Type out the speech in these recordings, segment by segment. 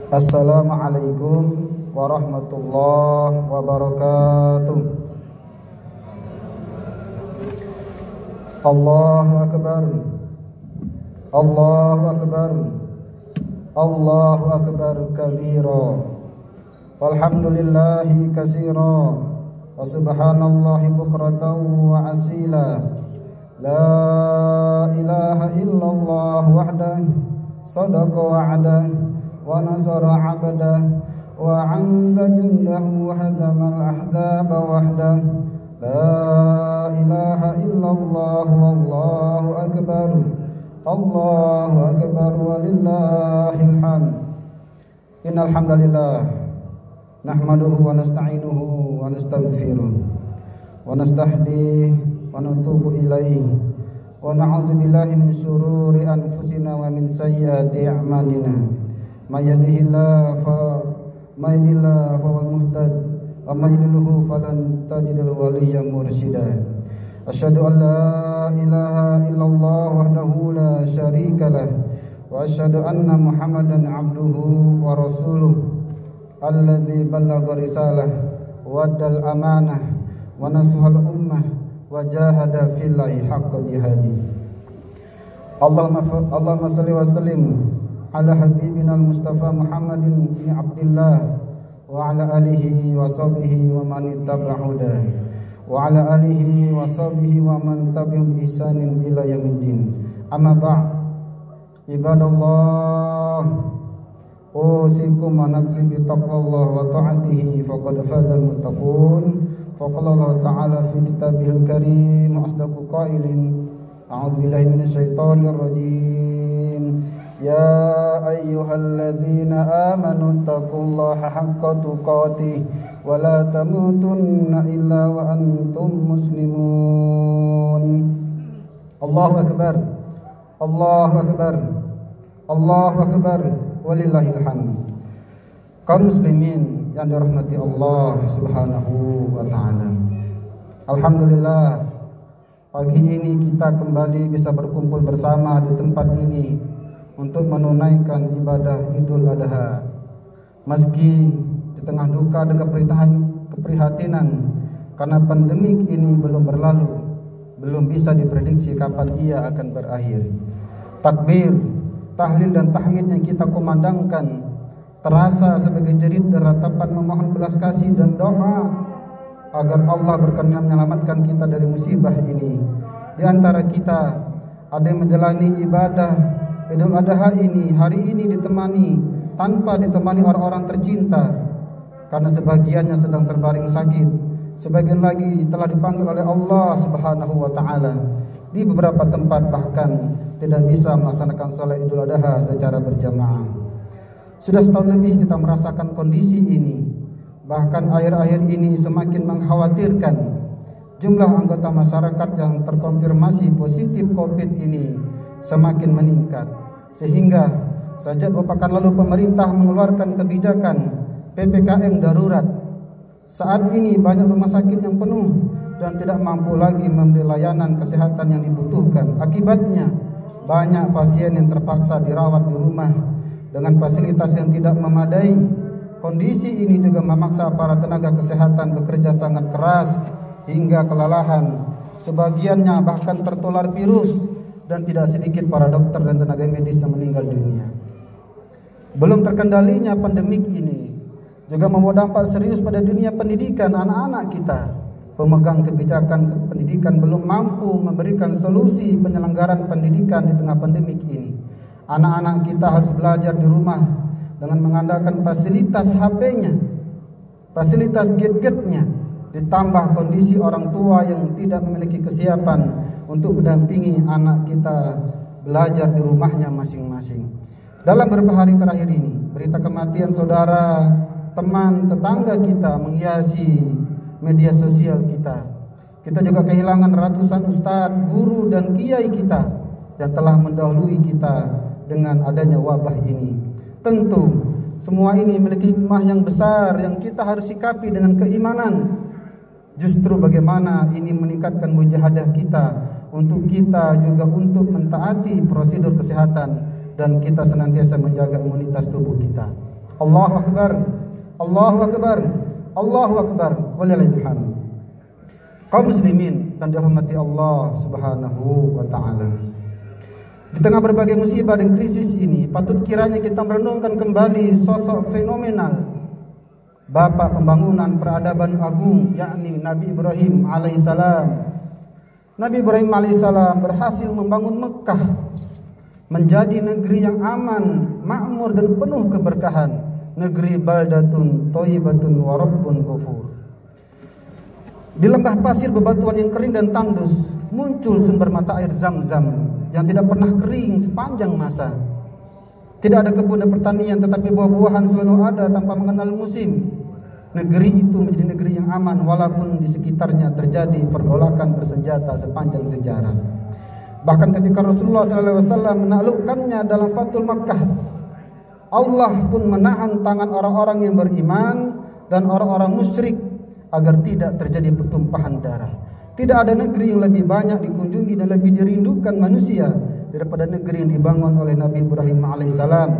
Assalamualaikum warahmatullahi wabarakatuh. Allahu akbar. Allahu akbar. Allahu akbar kabira. Walhamdulillahi katsira. Wa subhanallahi bukratan wa asila. La ilaha illallah wahdahu sadaqa wa'dah wa nasara 'abdah wa 'azza jundahu wa hadamal ahzaba wahdah. La ilaha illallah wallahu akbar. Allahu akbar walillahil hamd. Innal hamdalillah nahmaduhu wa nasta'inuhu wa nastaghfiruh wa nastahdihi wa natubu ilaihi wa na'udzu billahi min syururi anfusina wa min sayyiati a'malina. May yahdihillahu fahuwal muhtad wa may yudlilhu falan tajida lahu waliyyan mursyida. Asyhadu an la ilaha illallah wahdahu la syarika lah wa asyhadu anna Muhammadan abduhu wa rasuluh alladzi ballagha risalah wa addal amanah wa nasahal ummah wa jahada fillahi haqqa jihadi. Allahumma salli wa sallim ala habibina al-Mustafa Muhammadin bin Abdillah wa ala alihi wa sahbihi wa man ittaba'a hudah wa ala alihi wa sahbihi wa man tabi'ahum bi ihsanin ila yaumiddin. Amma ba'd. Ibadallah, usikum wa nafsi bi taqwallah wa ta'atihi faqad fazal muttaqun. Faqala Allah Ta'ala fi kitabihil karim asdaqu qailin a'udzu billahi minasyaitonir rajim. Ya ayyuhalladzina amanu taqullaha haqqa tuqatih wa la tamutunna illa wa antum muslimun. Allahu akbar. Allahu akbar. Allahu akbar walillahil hamd. Kaum muslimin yang dirahmati Allah Subhanahu wa taala. Alhamdulillah, pagi ini kita kembali bisa berkumpul bersama di tempat ini untuk menunaikan ibadah Idul Adha. Meski di tengah duka dan keprihatinan karena pandemik ini belum berlalu, belum bisa diprediksi kapan ia akan berakhir. Takbir, tahlil dan tahmid yang kita kumandangkan terasa sebagai jerit dan ratapan memohon belas kasih dan doa agar Allah berkenan menyelamatkan kita dari musibah ini. Di antara kita ada yang menjalani ibadah Idul Adha ini hari ini tanpa ditemani orang-orang tercinta karena sebagiannya sedang terbaring sakit, sebagian lagi telah dipanggil oleh Allah Subhanahu wa taala. Di beberapa tempat bahkan tidak bisa melaksanakan salat Idul Adha secara berjamaah. Sudah setahun lebih kita merasakan kondisi ini. Bahkan akhir-akhir ini semakin mengkhawatirkan. Jumlah anggota masyarakat yang terkonfirmasi positif COVID ini semakin meningkat. Sehingga sejak 2 pekan lalu pemerintah mengeluarkan kebijakan PPKM darurat. Saat ini banyak rumah sakit yang penuh dan tidak mampu lagi memberi layanan kesehatan yang dibutuhkan. Akibatnya banyak pasien yang terpaksa dirawat di rumah dengan fasilitas yang tidak memadai. Kondisi ini juga memaksa para tenaga kesehatan bekerja sangat keras hingga kelelahan. Sebagiannya bahkan tertular virus dan tidak sedikit para dokter dan tenaga medis yang meninggal dunia. Belum terkendalinya pandemik ini juga membawa dampak serius pada dunia pendidikan anak-anak kita. Pemegang kebijakan pendidikan belum mampu memberikan solusi penyelenggaraan pendidikan di tengah pandemik ini. Anak-anak kita harus belajar di rumah dengan mengandalkan fasilitas HP-nya, fasilitas gadgetnya, ditambah kondisi orang tua yang tidak memiliki kesiapan untuk mendampingi anak kita belajar di rumahnya masing-masing. Dalam beberapa hari terakhir ini, berita kematian saudara, teman, tetangga kita menghiasi media sosial kita. Kita juga kehilangan ratusan ustadz, guru, dan kiai kita yang telah mendahului kita dengan adanya wabah ini. Tentu semua ini memiliki hikmah yang besar yang kita harus sikapi dengan keimanan. Justru bagaimana ini meningkatkan mujahadah kita untuk kita juga untuk mentaati prosedur kesehatan dan kita senantiasa menjaga imunitas tubuh kita. Allahu Akbar, Allahu Akbar, Allahu Akbar, walillahil hamd. Kaum muslimin dan dirahmati Allah Subhanahu wa taala. Di tengah berbagai musibah dan krisis ini, patut kiranya kita merenungkan kembali sosok fenomenal Bapak pembangunan peradaban agung, yakni Nabi Ibrahim alaihissalam. Nabi Ibrahim alaihissalam berhasil membangun Mekah menjadi negeri yang aman, makmur dan penuh keberkahan, negeri baldatun thayyibatun wa rabbun ghafur. Di lembah pasir bebatuan yang kering dan tandus muncul sumber mata air Zam-Zam yang tidak pernah kering sepanjang masa. Tidak ada kebun dan pertanian, tetapi buah-buahan selalu ada tanpa mengenal musim. Negeri itu menjadi negeri yang aman walaupun di sekitarnya terjadi pergolakan bersenjata sepanjang sejarah. Bahkan ketika Rasulullah SAW menaklukkannya dalam Fathul Makkah, Allah pun menahan tangan orang-orang yang beriman dan orang-orang musyrik agar tidak terjadi pertumpahan darah. Tidak ada negeri yang lebih banyak dikunjungi dan lebih dirindukan manusia daripada negeri yang dibangun oleh Nabi Ibrahim alaihissalam.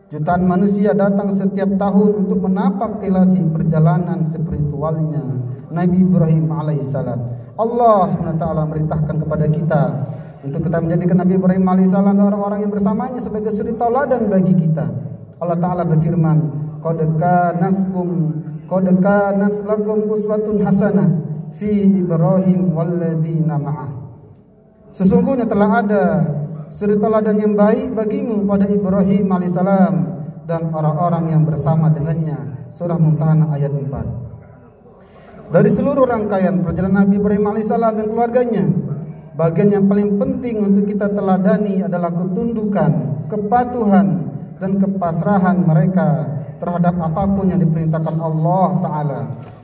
Jutaan manusia datang setiap tahun untuk menapak tilasi perjalanan spiritualnya Nabi Ibrahim alaihissalam. Allah SWT merintahkan kepada kita untuk kita menjadikan Nabi Ibrahim alaihissalam dan orang-orang yang bersamanya sebagai suri tauladan bagi kita. Allah Ta'ala berfirman, qad kanat lakum uswatun hasanah fi Ibrahim walladzina ma'ah. Sesungguhnya telah ada suri tauladan yang baik bagimu pada Ibrahim alaihissalam dan orang-orang yang bersama dengannya. Surah Mumtahanah ayat 4. Dari seluruh rangkaian perjalanan Nabi Ibrahim alaihissalam dan keluarganya, bagian yang paling penting untuk kita teladani adalah ketundukan, kepatuhan dan kepasrahan mereka terhadap apapun yang diperintahkan Allah Ta'ala.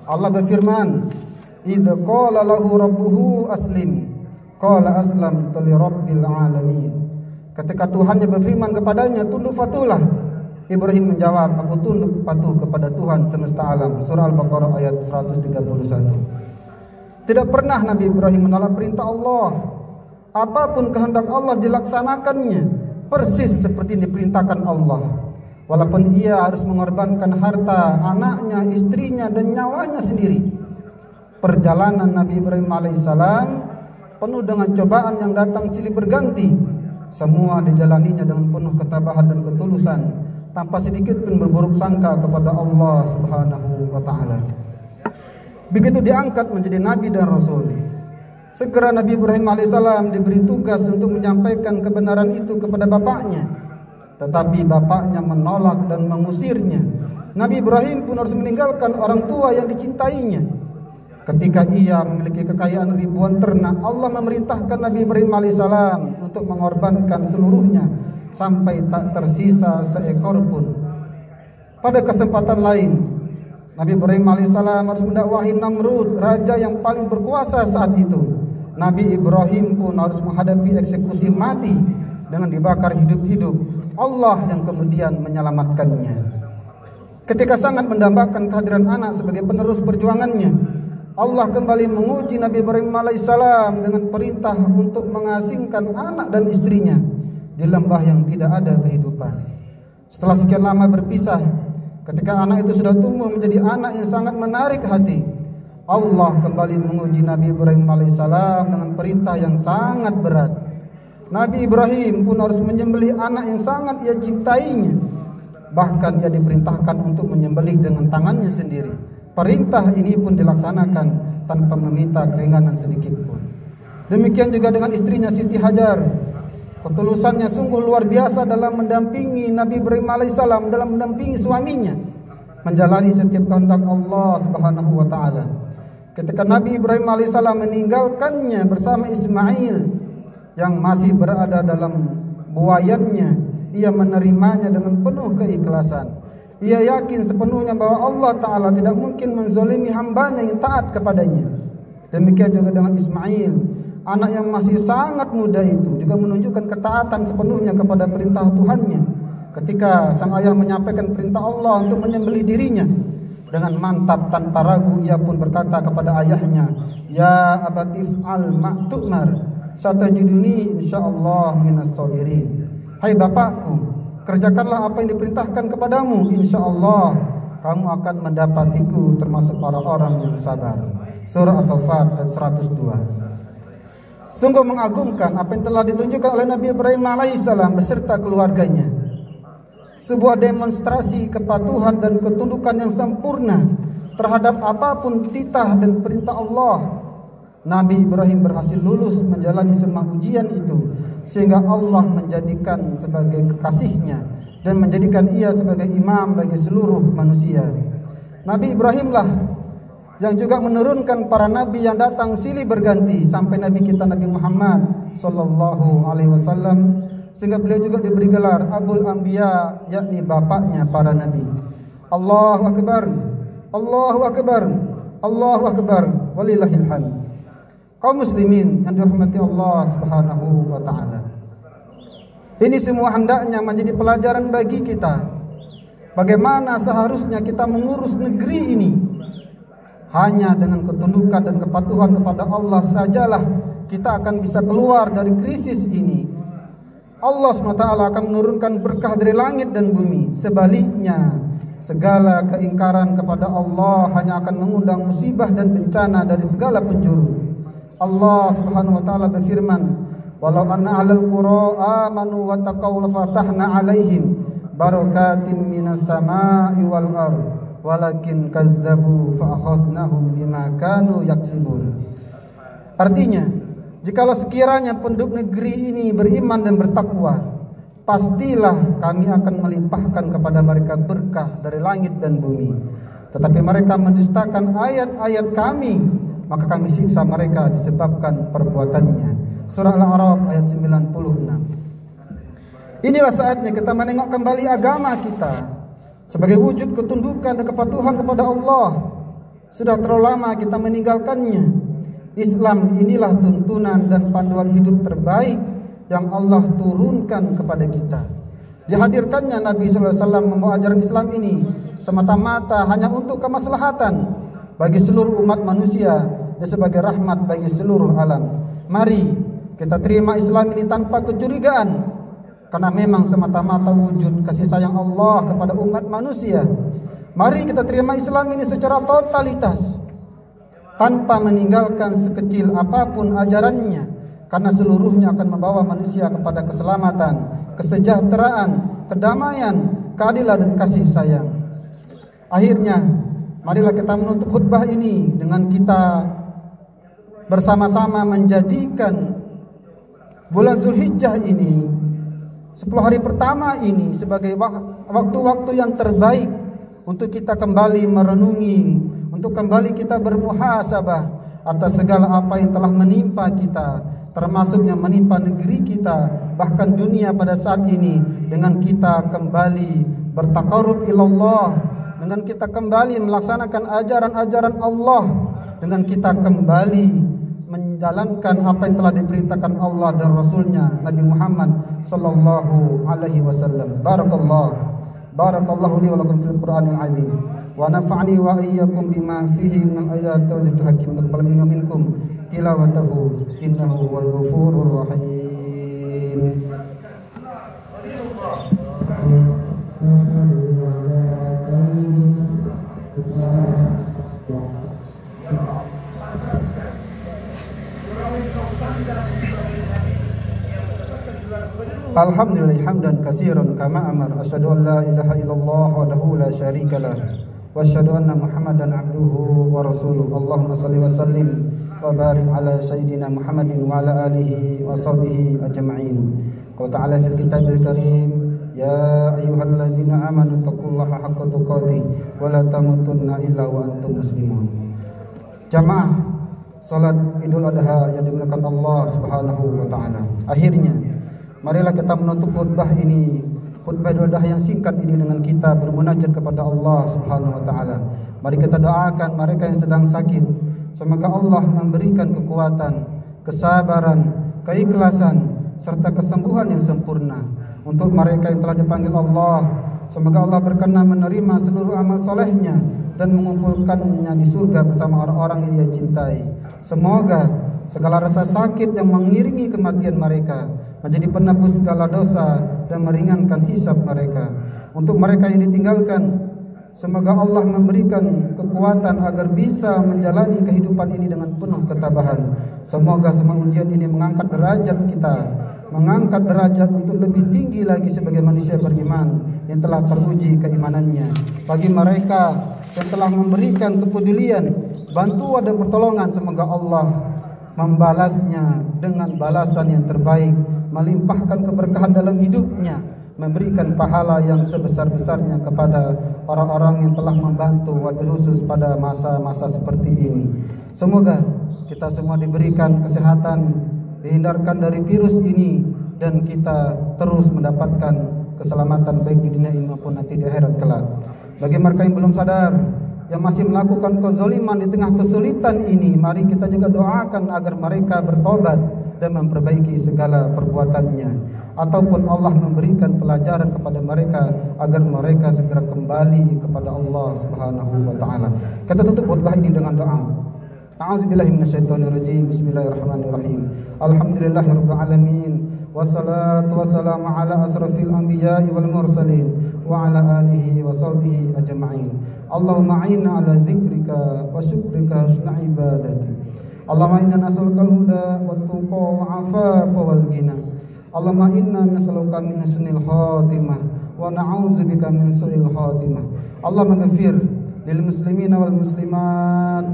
Allah berfirman, idza qala lahu rabbuhu aslim qala aslamtu lirabbil alamin. Ketika Tuhannya berfirman kepadanya, tunduk patuhlah, Ibrahim menjawab, aku tunduk patuh kepada Tuhan semesta alam. Surah Al-Baqarah ayat 131. Tidak pernah Nabi Ibrahim menolak perintah Allah. Apapun kehendak Allah dilaksanakannya persis seperti diperintahkan Allah. Walaupun ia harus mengorbankan harta, anaknya, istrinya dan nyawanya sendiri. Perjalanan Nabi Ibrahim alaihissalam penuh dengan cobaan yang datang silih berganti. Semua dijalaninya dengan penuh ketabahan dan ketulusan, tanpa sedikit pun berburuk sangka kepada Allah Subhanahu wa taala. Begitu diangkat menjadi nabi dan rasul, segera Nabi Ibrahim alaihissalam diberi tugas untuk menyampaikan kebenaran itu kepada bapaknya. Tetapi bapaknya menolak dan mengusirnya. Nabi Ibrahim pun harus meninggalkan orang tua yang dicintainya. Ketika ia memiliki kekayaan ribuan ternak, Allah memerintahkan Nabi Ibrahim alaihissalam untuk mengorbankan seluruhnya sampai tak tersisa seekor pun. Pada kesempatan lain, Nabi Ibrahim alaihissalam harus mendakwahi Namrud, raja yang paling berkuasa saat itu. Nabi Ibrahim pun harus menghadapi eksekusi mati dengan dibakar hidup-hidup. Allah yang kemudian menyelamatkannya. Ketika sangat mendambakan kehadiran anak sebagai penerus perjuangannya, Allah kembali menguji Nabi Ibrahim alaihissalam dengan perintah untuk mengasingkan anak dan istrinya di lembah yang tidak ada kehidupan. Setelah sekian lama berpisah, ketika anak itu sudah tumbuh menjadi anak yang sangat menarik hati, Allah kembali menguji Nabi Ibrahim alaihissalam dengan perintah yang sangat berat. Nabi Ibrahim pun harus menyembelih anak yang sangat ia cintainya. Bahkan ia diperintahkan untuk menyembelih dengan tangannya sendiri. Perintah ini pun dilaksanakan tanpa meminta keringanan sedikit pun. Demikian juga dengan istrinya Siti Hajar. Ketulusannya sungguh luar biasa dalam mendampingi Nabi Ibrahim alaihissalam, dalam mendampingi suaminya menjalani setiap kehendak Allah Subhanahu wa taala. Ketika Nabi Ibrahim alaihissalam meninggalkannya bersama Ismail yang masih berada dalam buayannya, ia menerimanya dengan penuh keikhlasan. Ia yakin sepenuhnya bahwa Allah Ta'ala tidak mungkin menzalimi hambanya yang taat kepadanya. Demikian juga dengan Ismail, anak yang masih sangat muda itu juga menunjukkan ketaatan sepenuhnya kepada perintah Tuhannya. Ketika sang ayah menyampaikan perintah Allah untuk menyembelih dirinya, dengan mantap tanpa ragu ia pun berkata kepada ayahnya, ya abatif al ma'tu'mar satajiduni insyaallah minas sabirin. Hai bapakku, kerjakanlah apa yang diperintahkan kepadamu, insyaallah kamu akan mendapatiku termasuk orang-orang yang sabar. Surah As-Saffat ayat 102. Sungguh mengagumkan apa yang telah ditunjukkan oleh Nabi Ibrahim alaihissalam beserta keluarganya. Sebuah demonstrasi kepatuhan dan ketundukan yang sempurna terhadap apapun titah dan perintah Allah. Nabi Ibrahim berhasil lulus menjalani semua ujian itu, sehingga Allah menjadikan sebagai kekasihnya dan menjadikan ia sebagai imam bagi seluruh manusia. Nabi Ibrahimlah yang juga menurunkan para nabi yang datang silih berganti sampai Nabi kita Nabi Muhammad sallallahu alaihi wasallam, sehingga beliau juga diberi gelar Abul Anbiya, yakni bapaknya para nabi. Allahu akbar, Allahu akbar, Allahu akbar, walillahil hamd. Kaum muslimin yang dirahmati Allah Subhanahu wa taala. Ini semua hendaknya menjadi pelajaran bagi kita. Bagaimana seharusnya kita mengurus negeri ini. Hanya dengan ketundukan dan kepatuhan kepada Allah sajalah kita akan bisa keluar dari krisis ini. Allah SWT akan menurunkan berkah dari langit dan bumi. Sebaliknya, segala keingkaran kepada Allah hanya akan mengundang musibah dan bencana dari segala penjuru. Allah Subhanahu wa taala berfirman, "Walau anna 'alal qura amanu wa taqaw la fatahna 'alaihim barakatin minas sama'i wal ard, walakin kazzabu fa akhadnahum bima kanu yaksibun." Artinya, jikalau sekiranya penduduk negeri ini beriman dan bertakwa, pastilah kami akan melimpahkan kepada mereka berkah dari langit dan bumi. Tetapi mereka mendustakan ayat-ayat kami, maka kami siksa mereka disebabkan perbuatannya. Surah Al-A'raf ayat 96. Inilah saatnya kita menengok kembali agama kita sebagai wujud ketundukan dan kepatuhan kepada Allah. Sudah terlalu lama kita meninggalkannya. Islam inilah tuntunan dan panduan hidup terbaik yang Allah turunkan kepada kita. Dihadirkannya Nabi SAW membawa ajaran Islam ini semata-mata hanya untuk kemaslahatan bagi seluruh umat manusia dan sebagai rahmat bagi seluruh alam. Mari kita terima Islam ini tanpa kecurigaan, karena memang semata-mata wujud kasih sayang Allah kepada umat manusia. Mari kita terima Islam ini secara totalitas, tanpa meninggalkan sekecil apapun ajarannya, karena seluruhnya akan membawa manusia kepada keselamatan, kesejahteraan, kedamaian, keadilan dan kasih sayang. Akhirnya, marilah kita menutup khutbah ini dengan kita bersama-sama menjadikan bulan Zulhijjah ini, 10 hari pertama ini sebagai waktu-waktu yang terbaik untuk kita kembali merenungi, untuk kembali kita bermuhasabah atas segala apa yang telah menimpa kita, termasuk yang menimpa negeri kita, bahkan dunia pada saat ini, dengan kita kembali bertaqarrub ilallah, dengan kita kembali melaksanakan ajaran-ajaran Allah, dengan kita kembali menjalankan apa yang telah diperintahkan Allah dan Rasulnya Nabi Muhammad sallallahu alaihi wasallam. Barakallahu li wa lakum fil Qur'anil azim wa nafa'ani wa iyyakum bima fihi minal ayati wa zikril hakim. Taqabbal minni wa minkum tilawatahu innahu huwal ghafurur rahim. Alhamdulillah hamdan katsiran kama amar, asyhadu an la ilaha illallah wahdahu la syarikalah wa asyhadu anna Muhammadan abduhu wa rasuluh. Allahumma shalli wa sallim wa barik ala sayyidina Muhammadin wa ala alihi wa sahbihi ajma'in. Qala ta'ala fil kitabil karim, ya ayyuhalladzina amanu taqullaha haqqa tuqatih wa la tamutunna illa wa antum muslimun. Jamaah salat Idul Adha yang dimuliakan Allah Subhanahu wa taala. Akhirnya marilah kita menutup khutbah ini, khutbah Idul Adha yang singkat ini, dengan kita bermunajat kepada Allah Subhanahu wa taala. Mari kita doakan mereka yang sedang sakit, semoga Allah memberikan kekuatan, kesabaran, keikhlasan serta kesembuhan yang sempurna. Untuk mereka yang telah dipanggil Allah, semoga Allah berkenan menerima seluruh amal solehnya dan mengumpulkannya di surga bersama orang-orang yang Ia cintai. Semoga segala rasa sakit yang mengiringi kematian mereka menjadi penebus segala dosa dan meringankan hisab mereka. Untuk mereka yang ditinggalkan, semoga Allah memberikan kekuatan agar bisa menjalani kehidupan ini dengan penuh ketabahan. Semoga semua ujian ini mengangkat derajat kita, mengangkat derajat untuk lebih tinggi lagi sebagai manusia beriman yang telah teruji keimanannya. Bagi mereka yang telah memberikan kepedulian, bantuan dan pertolongan, semoga Allah membalasnya dengan balasan yang terbaik, melimpahkan keberkahan dalam hidupnya, memberikan pahala yang sebesar-besarnya kepada orang-orang yang telah membantu wabil khusus pada masa-masa seperti ini. Semoga kita semua diberikan kesehatan, dihindarkan dari virus ini, dan kita terus mendapatkan keselamatan baik di dunia ini maupun nanti di akhirat kelak. Bagi mereka yang belum sadar, yang masih melakukan kezaliman di tengah kesulitan ini, mari kita juga doakan agar mereka bertobat dan memperbaiki segala perbuatannya, ataupun Allah memberikan pelajaran kepada mereka agar mereka segera kembali kepada Allah Subhanahu wa taala. Kita tutup khutbah ini dengan doa. A'udzubillahi minasyaitonirrajim. Bismillahirrahmanirrahim. Alhamdulillahirabbil alamin. Wassalatu wassalamu ala asrafil anbiya'i wal mursalin wa ala alihi wa sahbihi ajma'in. Allahumma a'inna ala dzikrika wa syukrika husna ibadati. Allahumma inna nas'alukal huda wat tuqa wa afafa wal ghina. Allahumma inna nas'aluka min husnil khatimah wa na'udzubika min su'il khatimah. Allahumma ghfir lil muslimina wal muslimat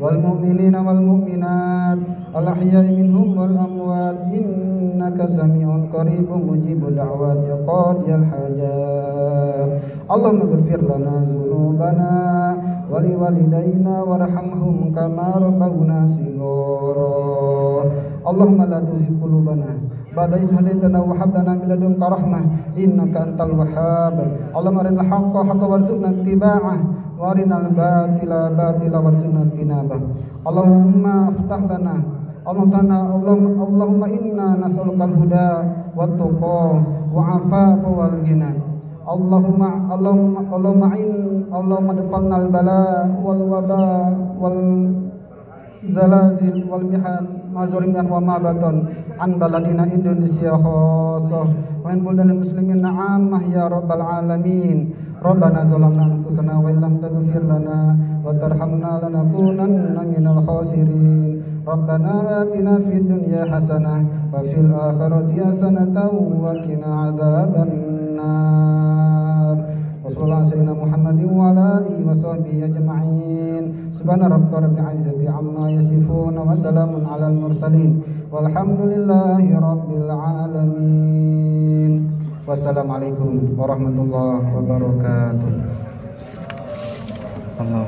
wal mu'minina wal mu'minat al ahya'i minhum wal amwat innaka sami'un qaribun mujibud da'wat ya qadiyal hajat. Allahumma ghfir lana dzunubana wa li walidayna warhamhum kama rabbawna shighara. Allahumma la tuzigh qulubana ba'da idh hadaytana wa hab lana min ladunka rahmah innaka antal wahhab. Allahumma arinal haqqa haqqan warzuqna ittiba'ah wa arinal batila batila warzuqna ijtinabah. Allahumma aftah lana Allahumma inna nas'alukal huda wat tuqa wa afafa wal ghina. Allahumma dafalnal bala wal waba wal zalazil wal mihan mazuriman wa ma batan an baladina Indonesia khassah wa in buldal muslimin ammah ya rabbal alamin. Rabbana zalamna anfusana wa illam taghfir lana wa tarhamna lanakunanna minal khasirin. Rabbana atina fid dunya hasanah wa fil akhirati hasanatan wa qina adzabannar. Wassallallahu sayyidina Muhammadin wa ala alihi wa sahbihi ajma'in. Subhana rabbika rabbil izzati amma yasifun wa salamun alal mursalin walhamdulillahi rabbil alamin. Wassalamualaikum warahmatullahi wabarakatuh. Allah